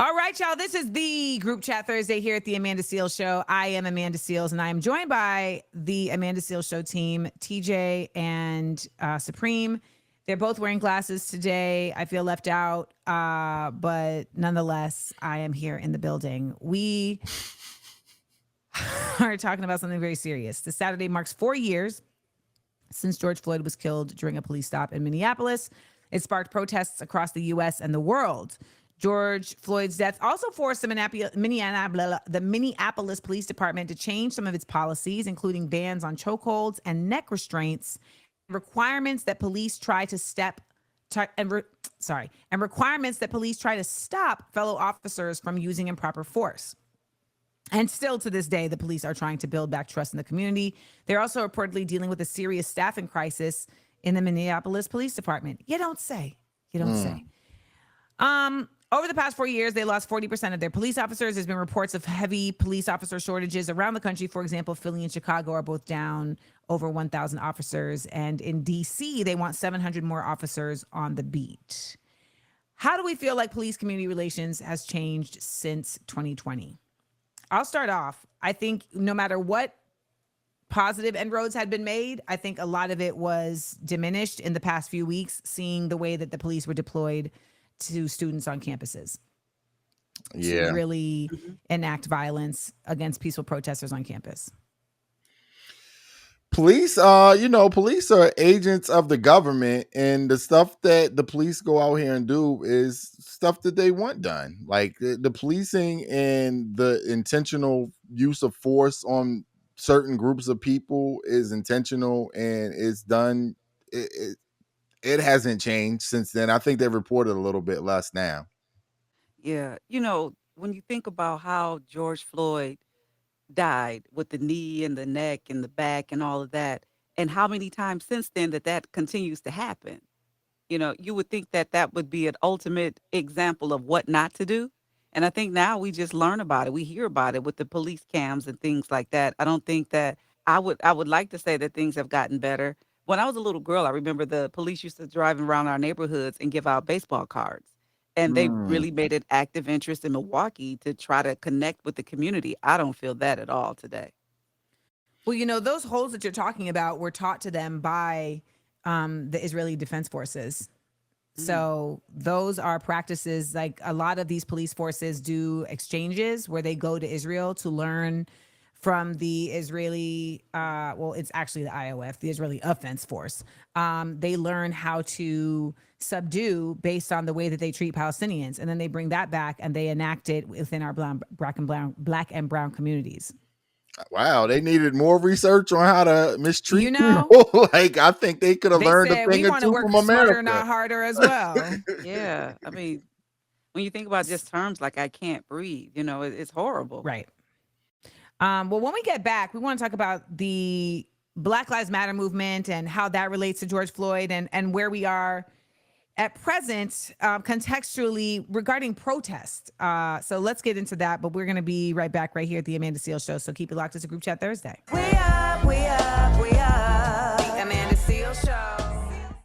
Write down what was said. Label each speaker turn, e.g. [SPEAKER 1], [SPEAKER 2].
[SPEAKER 1] All right, y'all. This is the Group Chat Thursday here at the Amanda Seales Show. I am Amanda Seales, and I am joined by the Amanda Seales Show team, TJ and Supreme. They're both wearing glasses today. I feel left out, but nonetheless, I am here in the building. We are talking about something very serious. This Saturday marks 4 years since George Floyd was killed during a police stop in Minneapolis. It sparked protests across the U.S. and the world. George Floyd's death also forced the Minneapolis Police Department to change some of its policies, including bans on chokeholds and neck restraints, requirements that police try to stop fellow officers from using improper force. And still to this day, the police are trying to build back trust in the community. They're also reportedly dealing with a serious staffing crisis in the Minneapolis Police Department. You don't say. Over the past 4 years, they lost 40% of their police officers. There's been reports of heavy police officer shortages around the country. For example, Philly and Chicago are both down over 1,000 officers. And in D.C., they want 700 more officers on the beat. How do we feel like police community relations has changed since 2020? I'll start off. I think no matter what positive inroads had been made, I think a lot of it was diminished in the past few weeks, seeing the way that the police were deployed to students on campuses to really enact violence against peaceful protesters on campus.
[SPEAKER 2] Police, police are agents of the government, and the stuff that the police go out here and do is stuff that they want done. Like the policing and the intentional use of force on certain groups of people is intentional, and it's done. It hasn't changed since then. I think they've reported a little bit less now.
[SPEAKER 3] Yeah. When you think about how George Floyd died with the knee and the neck and the back and all of that, and how many times since then that continues to happen, you would think that would be an ultimate example of what not to do. And I think now we just learn about it. We hear about it with the police cams and things like that. I don't think that I would like to say that things have gotten better. When I was a little girl, I remember the police used to drive around our neighborhoods and give out baseball cards. And they really made an active interest in Milwaukee to try to connect with the community. I don't feel that at all today.
[SPEAKER 1] Well, those holes that you're talking about were taught to them by the Israeli Defense Forces. So those are practices, like a lot of these police forces do exchanges where they go to Israel to learn from the Israeli, it's actually the IOF, the Israeli Offense Force. They learn how to subdue based on the way that they treat Palestinians. And then they bring that back and they enact it within our black and brown communities.
[SPEAKER 2] Wow, they needed more research on how to mistreat people. Like, I think they could have learned a thing or two from America.
[SPEAKER 1] Smarter, not harder as well.
[SPEAKER 3] Yeah. I mean, when you think about just terms like I can't breathe, it's horrible.
[SPEAKER 1] Right. Well, when we get back, we want to talk about the Black Lives Matter movement and how that relates to George Floyd and where we are at present, contextually regarding protest. So let's get into that, but we're going to be right back right here at the Amanda Seales Show. So keep it locked. It's a Group Chat Thursday. We are.